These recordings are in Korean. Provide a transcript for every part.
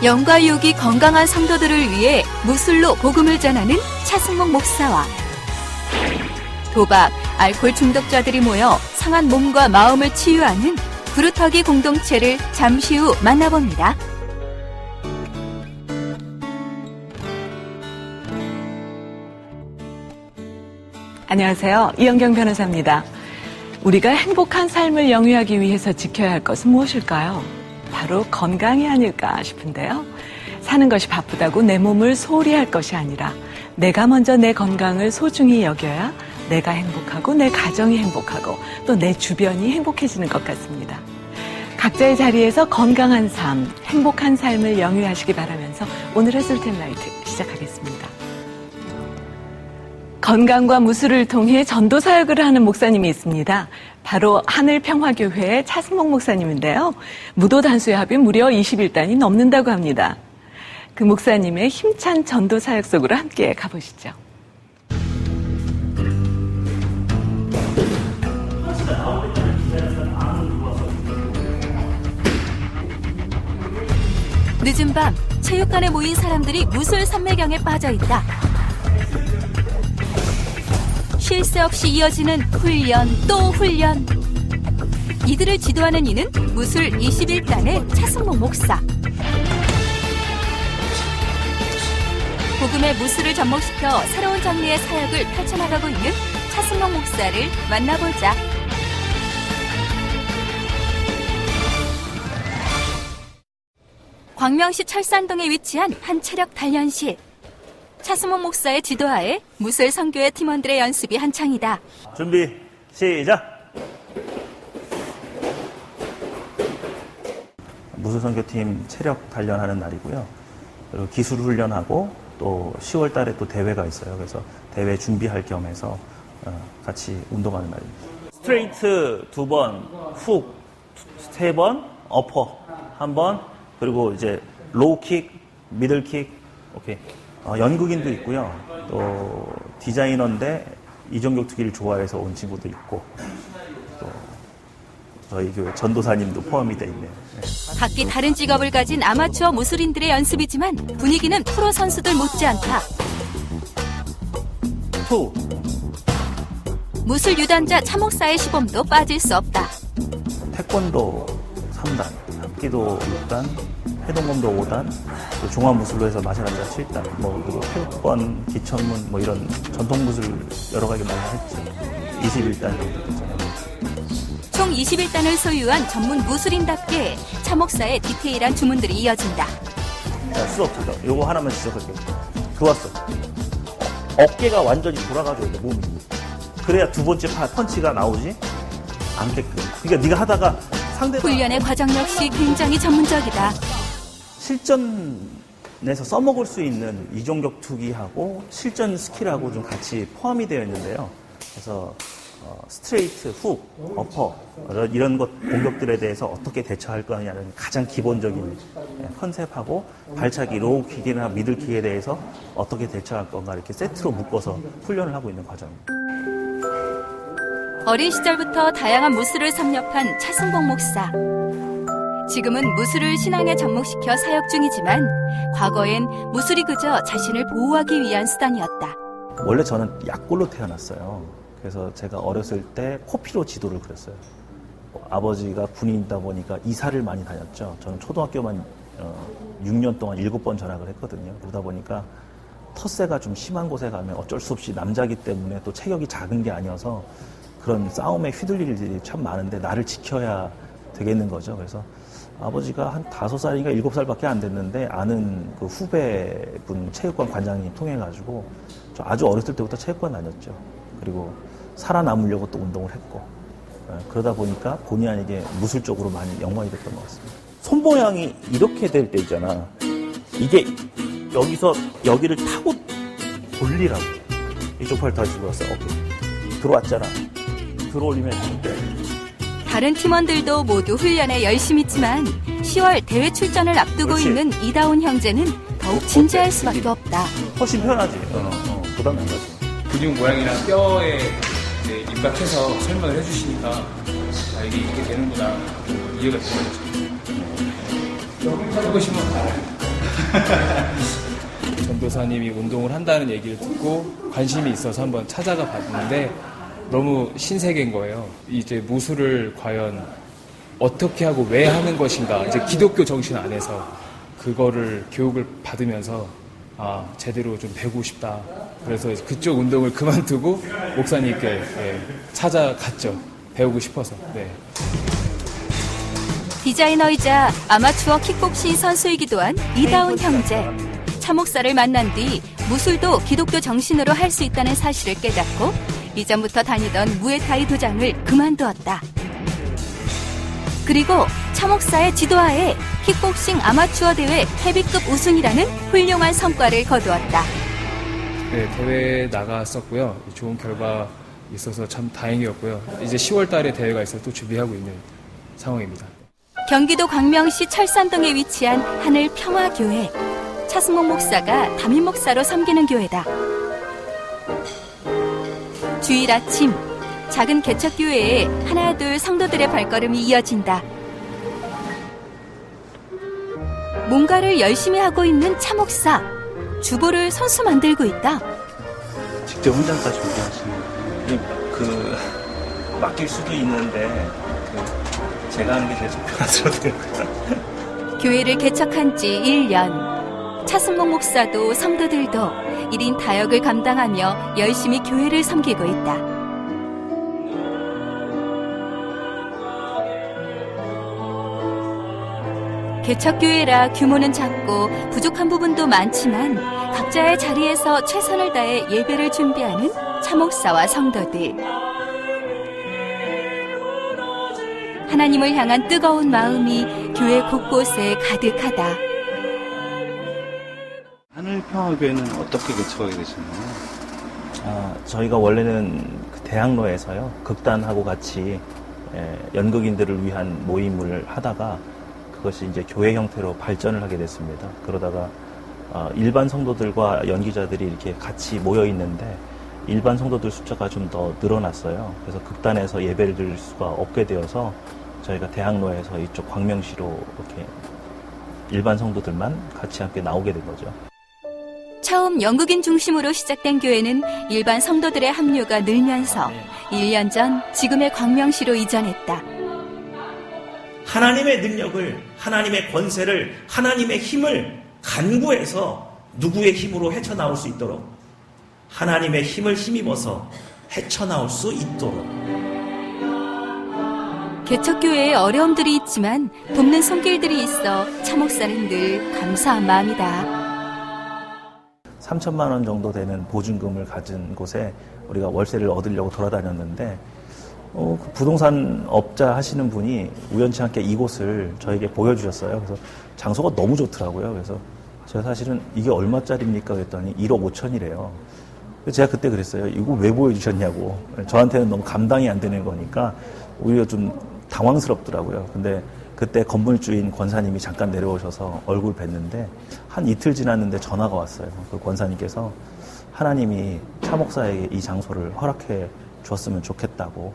영과 육이 건강한 성도들을 위해 무술로 복음을 전하는 차승목 목사와 도박, 알코올 중독자들이 모여 상한 몸과 마음을 치유하는 구루터기 공동체를 잠시 후 만나봅니다. 안녕하세요. 이영경 변호사입니다. 우리가 행복한 삶을 영위하기 위해서 지켜야 할 것은 무엇일까요? 바로 건강이 아닐까 싶은데요. 사는 것이 바쁘다고 내 몸을 소홀히 할 것이 아니라 내가 먼저 내 건강을 소중히 여겨야 내가 행복하고 내 가정이 행복하고 또 내 주변이 행복해지는 것 같습니다. 각자의 자리에서 건강한 삶, 행복한 삶을 영위하시기 바라면서 오늘의 솔템라이트 시작하겠습니다. 건강과 무술을 통해 전도 사역을 하는 목사님이 있습니다. 바로 하늘평화교회의 차승목 목사님인데요. 무도 단수의 합이 무려 21단이 넘는다고 합니다. 그 목사님의 힘찬 전도 사역 속으로 함께 가보시죠. 늦은 밤 체육관에 모인 사람들이 무술 산매경에 빠져있다. 쉴 새 없이 이어지는 훈련 또 훈련. 이들을 지도하는 이는 무술 21단의 차승목 목사. 복음의 무술을 접목시켜 새로운 장르의 사역을 펼쳐나가고 있는 차승목 목사를 만나보자. 광명시 철산동에 위치한 한 체력 단련실. 차승목 목사의 지도하에 무술 선교회 팀원들의 연습이 한창이다. 준비, 시작! 무술 선교팀 체력 단련하는 날이고요. 그리고 기술 훈련하고 또 10월 달에 또 대회가 있어요. 그래서 대회 준비할 겸해서 같이 운동하는 날입니다. 스트레이트 2번, 훅 3번, 어퍼 1번, 그리고 이제 로우킥, 미들킥, 오케이. 연극인도 있고요. 또 디자이너인데 이종격투기를 좋아해서 온 친구도 있고, 또 저희 교회 전도사님도 포함이 돼 있네요. 네. 각기 다른 직업을 가진 아마추어 무술인들의 연습이지만 분위기는 프로 선수들 못지않다. 투. 무술 유단자 차 목사의 시범도 빠질 수 없다. 태권도 3단, 합기도 6단, 해동검도 5단, 또 종합무술로 해서 마샬아트가 7단, 그리고 태권, 기천문, 이런 전통무술 여러 가지 많이 했죠. 21단 정도 됐잖아요. 총 21단을 소유한 전문 무술인답게 차 목사의 디테일한 주문들이 이어진다. 자, 수업 들어. 요거 하나만 지적할게요. 좋았어. 어깨가 완전히 돌아가줘야 돼, 몸이. 그래야 두 번째 펀치가 나오지 않게끔. 그러니까 네가 하다가 상대방 훈련의 과정 역시 굉장히 전문적이다. 실전에서 써먹을 수 있는 이종격투기하고 실전 스킬하고 좀 같이 포함이 되어 있는데요. 그래서 스트레이트, 훅, 어퍼 이런 것 공격들에 대해서 어떻게 대처할 거냐는 가장 기본적인 컨셉하고 발차기, 로우킥이나 미들킥에 대해서 어떻게 대처할 건가 이렇게 세트로 묶어서 훈련을 하고 있는 과정입니다. 어린 시절부터 다양한 무술을 섭렵한 차승목 목사. 지금은 무술을 신앙에 접목시켜 사역 중이지만 과거엔 무술이 그저 자신을 보호하기 위한 수단이었다. 원래 저는 약골로 태어났어요. 그래서 제가 어렸을 때 코피로 지도를 그렸어요. 아버지가 군인이다 보니까 이사를 많이 다녔죠. 저는 초등학교만 6년 동안 7번 전학을 했거든요. 그러다 보니까 텃세가 좀 심한 곳에 가면 어쩔 수 없이 남자기 때문에 또 체격이 작은 게 아니어서 그런 싸움에 휘둘릴 일이 참 많은데 나를 지켜야 되겠는 거죠. 그래서 아버지가 한 5살인가 7살밖에 안 됐는데 아는 그 후배분 체육관 관장님 통해가지고 저 아주 어렸을 때부터 체육관 다녔죠. 그리고 살아남으려고 또 운동을 했고 그러다 보니까 본의 아니게 무술 쪽으로 많이 연관이 됐던 것 같습니다. 손 모양이 이렇게 될 때 있잖아. 이게 여기서 여기를 타고 돌리라고. 이쪽 팔 다시 들어왔어. 오케이. 들어왔잖아. 들어올리면 다른 팀원들도 모두 훈련에 열심히 있지만 10월 대회 출전을 앞두고 그렇지. 있는 이다운 형제는 더욱 진지할 수밖에 없다. 훨씬 편하지. 부담이 안 가지. 근육 모양이랑 뼈에 입각해서 설명을 해주시니까 이게 이렇게 되는구나 이해가 되는 거죠. 해보시면 알아요. 전도사님이 운동을 한다는 얘기를 듣고 관심이 있어서 한번 찾아가 봤는데 너무 신세계인 거예요. 이제 무술을 과연 어떻게 하고 왜 하는 것인가, 이제 기독교 정신 안에서 그거를 교육을 받으면서 제대로 좀 배우고 싶다. 그래서 그쪽 운동을 그만두고 목사님께 찾아갔죠. 배우고 싶어서. 네. 디자이너이자 아마추어 킥복싱 선수이기도 한 이다운 형제. 차 목사를 만난 뒤 무술도 기독교 정신으로 할 수 있다는 사실을 깨닫고 이전부터 다니던 무에타이 도장을 그만두었다. 그리고 차 목사의 지도하에 킥복싱 아마추어 대회 헤비급 우승이라는 훌륭한 성과를 거두었다. 네, 대회에 나갔었고요. 좋은 결과 있어서 참 다행이었고요. 이제 10월 달에 대회가 있어서 또 준비하고 있는 상황입니다. 경기도 광명시 철산동에 위치한 하늘평화교회. 차승목 목사가 담임 목사로 섬기는 교회다. 주일 아침, 작은 개척교회에 하나둘 성도들의 발걸음이 이어진다. 뭔가를 열심히 하고 있는 차 목사. 주보를 손수 만들고 있다. 직접 혼자까지 준비하시는 맡길 수도 있는데 제가 하는 게 제일 편하더라고요. 교회를 개척한 지 1년. 차승목 목사도 성도들도 1인 다역을 감당하며 열심히 교회를 섬기고 있다. 개척교회라 규모는 작고 부족한 부분도 많지만 각자의 자리에서 최선을 다해 예배를 준비하는 차목사와 성도들. 하나님을 향한 뜨거운 마음이 교회 곳곳에 가득하다. 하늘평화교회는 어떻게 개척하게 되셨나요? 저희가 원래는 그 대학로에서요, 극단하고 같이 연극인들을 위한 모임을 하다가 그것이 이제 교회 형태로 발전을 하게 됐습니다. 그러다가 일반 성도들과 연기자들이 이렇게 같이 모여 있는데 일반 성도들 숫자가 좀 더 늘어났어요. 그래서 극단에서 예배를 드릴 수가 없게 되어서 저희가 대학로에서 이쪽 광명시로 이렇게 일반 성도들만 같이 함께 나오게 된 거죠. 처음 연극인 중심으로 시작된 교회는 일반 성도들의 합류가 늘면서 1년 전 지금의 광명시로 이전했다. 하나님의 능력을, 하나님의 권세를, 하나님의 힘을 간구해서 누구의 힘으로 헤쳐나올 수 있도록, 하나님의 힘을 힘입어서 헤쳐나올 수 있도록. 개척교회에 어려움들이 있지만 돕는 손길들이 있어 차목사는 늘 감사한 마음이다. 3천만 원 정도 되는 보증금을 가진 곳에 우리가 월세를 얻으려고 돌아다녔는데 그 부동산 업자 하시는 분이 우연치 않게 이곳을 저에게 보여주셨어요. 그래서 장소가 너무 좋더라고요. 그래서 제가 사실은 이게 얼마짜리입니까? 그랬더니 1억 5천이래요. 제가 그때 그랬어요. 이거 왜 보여주셨냐고. 저한테는 너무 감당이 안 되는 거니까 오히려 좀 당황스럽더라고요. 근데 그때 건물주인 권사님이 잠깐 내려오셔서 얼굴 뵀는데 한 이틀 지났는데 전화가 왔어요. 그 권사님께서 하나님이 차 목사에게 이 장소를 허락해 주었으면 좋겠다고.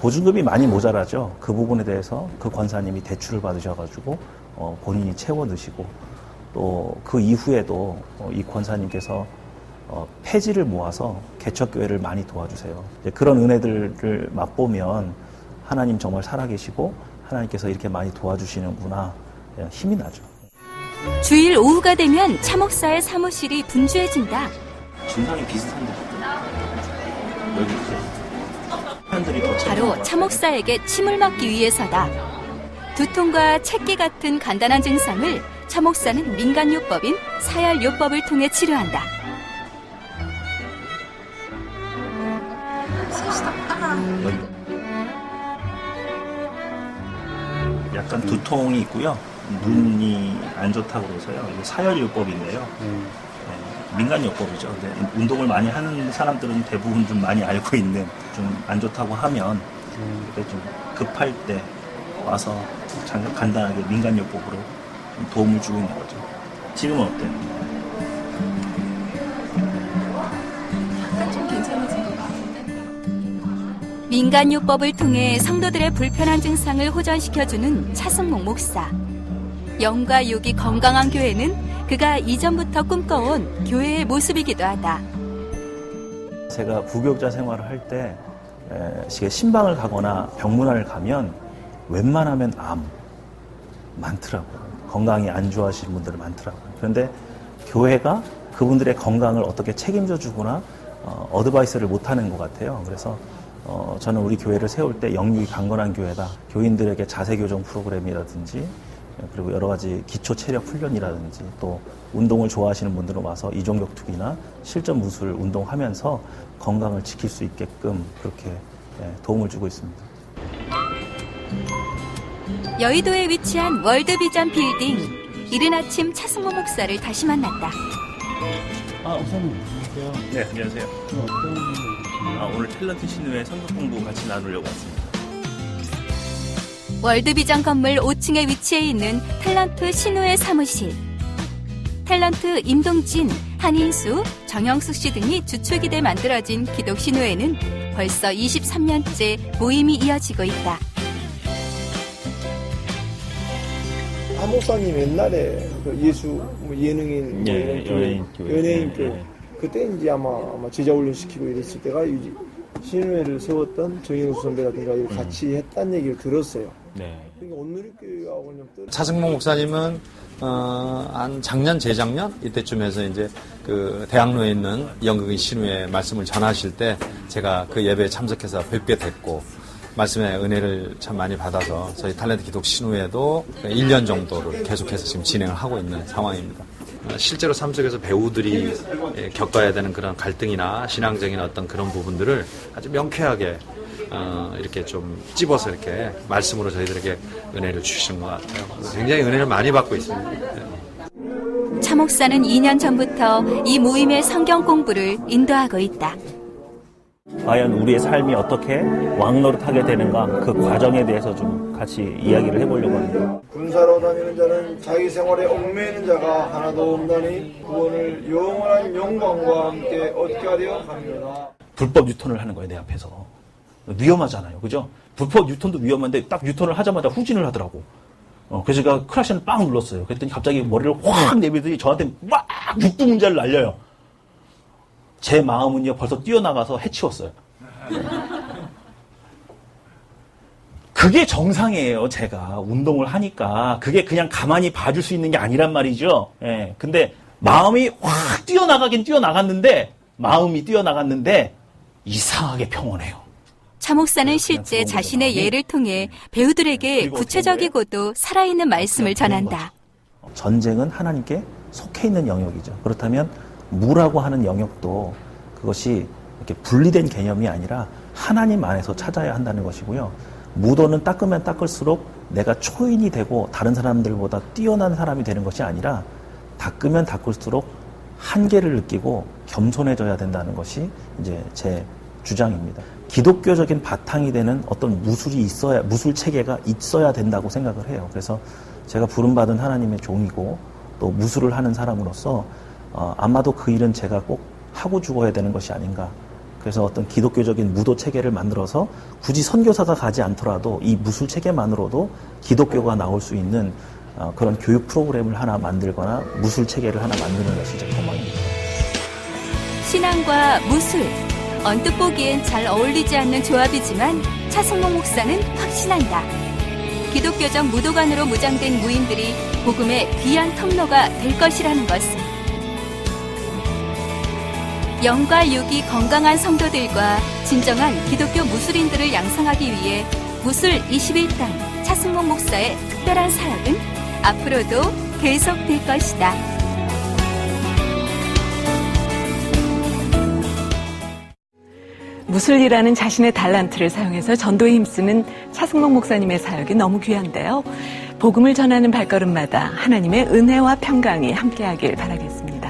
보증금이 많이 모자라죠. 그 부분에 대해서 그 권사님이 대출을 받으셔가지고 본인이 채워 넣으시고 또 그 이후에도 이 권사님께서 폐지를 모아서 개척교회를 많이 도와주세요. 그런 은혜들을 맛보면 하나님 정말 살아계시고 하나님께서 이렇게 많이 도와주시는구나 힘이 나죠. 주일 오후가 되면 차목사의 사무실이 분주해진다. 증상이 비슷한데 여기 사람들이 바로 차목사에게 침을 맞기 위해서다. 두통과 책기 같은 간단한 증상을 차목사는 민간요법인 사열요법을 통해 치료한다. 약간 두통이 있고요. 눈이 안 좋다고 그래서요. 이게 사열요법인데요. 민간요법이죠. 근데 운동을 많이 하는 사람들은 대부분 좀 많이 알고 있는 좀 안 좋다고 하면 그때 좀 급할 때 와서 간단하게 민간요법으로 좀 도움을 주고 있는 거죠. 지금은 어때요? 약간 좀 괜찮아진 것 같은데. 민간요법을 통해 성도들의 불편한 증상을 호전시켜주는 차승목 목사. 영과 육이 건강한 교회는 그가 이전부터 꿈꿔온 교회의 모습이기도 하다. 제가 부교육자 생활을 할 때 신방을 가거나 병문안을 가면 웬만하면 암 많더라고요. 건강이 안 좋아하시는 분들 많더라고요. 그런데 교회가 그분들의 건강을 어떻게 책임져 주거나 어드바이스를 못하는 것 같아요. 그래서 저는 우리 교회를 세울 때 영육이 강건한 교회다. 교인들에게 자세교정 프로그램이라든지 그리고 여러 가지 기초 체력 훈련이라든지 또 운동을 좋아하시는 분들은 와서 이종격투기나 실전 무술 운동하면서 건강을 지킬 수 있게끔 그렇게 도움을 주고 있습니다. 여의도에 위치한 월드비전 빌딩. 이른 아침 차승모 목사를 다시 만났다. 목사님, 안녕하세요. 네, 안녕하세요. 오늘 탤런트 신우의 성경 공부 같이 나누려고 왔습니다. 월드비전 건물 5층에 위치해 있는 탤런트 신우의 사무실. 탤런트 임동진, 한인수, 정영숙 씨 등이 주축이 돼 만들어진 기독 신우회는 벌써 23년째 모임이 이어지고 있다. 한 목사님 옛날에 그 예수 예능인 연예인 교 그때 이제 아마 제자 훈련 시키고 이랬을 때가 신우회를 세웠던 정영수 선배라든가 같이 했다는 얘기를 들었어요. 네. 그러니까 온누리교회하고는 또 차승모 목사님은 한 작년 재작년 이때쯤에서 이제 그 대학로에 있는 영국인 신우회 말씀을 전하실 때 제가 그 예배에 참석해서 뵙게 됐고 말씀의 은혜를 참 많이 받아서 저희 탤런트 기독 신우회도 1년 정도를 계속해서 지금 진행을 하고 있는 상황입니다. 실제로 삶 속에서 배우들이 겪어야 되는 그런 갈등이나 신앙적인 어떤 그런 부분들을 아주 명쾌하게 이렇게 좀 찝어서 이렇게 말씀으로 저희들에게 은혜를 주시는 것 같아요. 굉장히 은혜를 많이 받고 있습니다. 차 목사는 2년 전부터 이 모임의 성경 공부를 인도하고 있다. 과연 우리의 삶이 어떻게 왕노릇하게 되는가 그 과정에 대해서 좀 같이 이야기를 해보려고 합니다. 군사로 다니는 자는 자기 생활에 얽매이는 자가 하나도 없나니 구원을 영원한 영광과 함께 얻게 하려 합니다. 불법 유턴을 하는 거예요, 내 앞에서. 위험하잖아요, 그죠? 불법 유턴도 위험한데 딱 유턴을 하자마자 후진을 하더라고. 그래서 제가 크락션을 빵 눌렀어요. 그랬더니 갑자기 머리를 확 내밀더니 저한테 막 육두문자를 날려요. 제 마음은요 벌써 뛰어나가서 해치웠어요. 그게 정상이에요. 제가 운동을 하니까 그게 그냥 가만히 봐줄 수 있는 게 아니란 말이죠. 예. 근데 마음이 확 뛰어나갔는데 마음이 뛰어나갔는데 이상하게 평온해요. 차 목사는 실제 자신의 예를 통해 배우들에게 구체적이고도 살아있는 말씀을 전한다. 전쟁은 하나님께 속해 있는 영역이죠. 그렇다면 무라고 하는 영역도 그것이 이렇게 분리된 개념이 아니라 하나님 안에서 찾아야 한다는 것이고요. 무도는 닦으면 닦을수록 내가 초인이 되고 다른 사람들보다 뛰어난 사람이 되는 것이 아니라 닦으면 닦을수록 한계를 느끼고 겸손해져야 된다는 것이 이제 제 주장입니다. 기독교적인 바탕이 되는 어떤 무술 체계가 있어야 된다고 생각을 해요. 그래서 제가 부름받은 하나님의 종이고 또 무술을 하는 사람으로서 아마도 그 일은 제가 꼭 하고 죽어야 되는 것이 아닌가. 그래서 어떤 기독교적인 무도 체계를 만들어서 굳이 선교사가 가지 않더라도 이 무술 체계만으로도 기독교가 나올 수 있는 그런 교육 프로그램을 하나 만들거나 무술 체계를 하나 만드는 것이 제 소망입니다. 신앙과 무술, 언뜻 보기엔 잘 어울리지 않는 조합이지만 차승모 목사는 확신한다. 기독교적 무도관으로 무장된 무인들이 복음의 귀한 통로가 될 것이라는 것을. 영과 육이 건강한 성도들과 진정한 기독교 무술인들을 양성하기 위해 무술 21단 차승모 목사의 특별한 사역은 앞으로도 계속될 것이다. 무술이라는 자신의 달란트를 사용해서 전도에 힘쓰는 차승목 목사님의 사역이 너무 귀한데요. 복음을 전하는 발걸음마다 하나님의 은혜와 평강이 함께하길 바라겠습니다.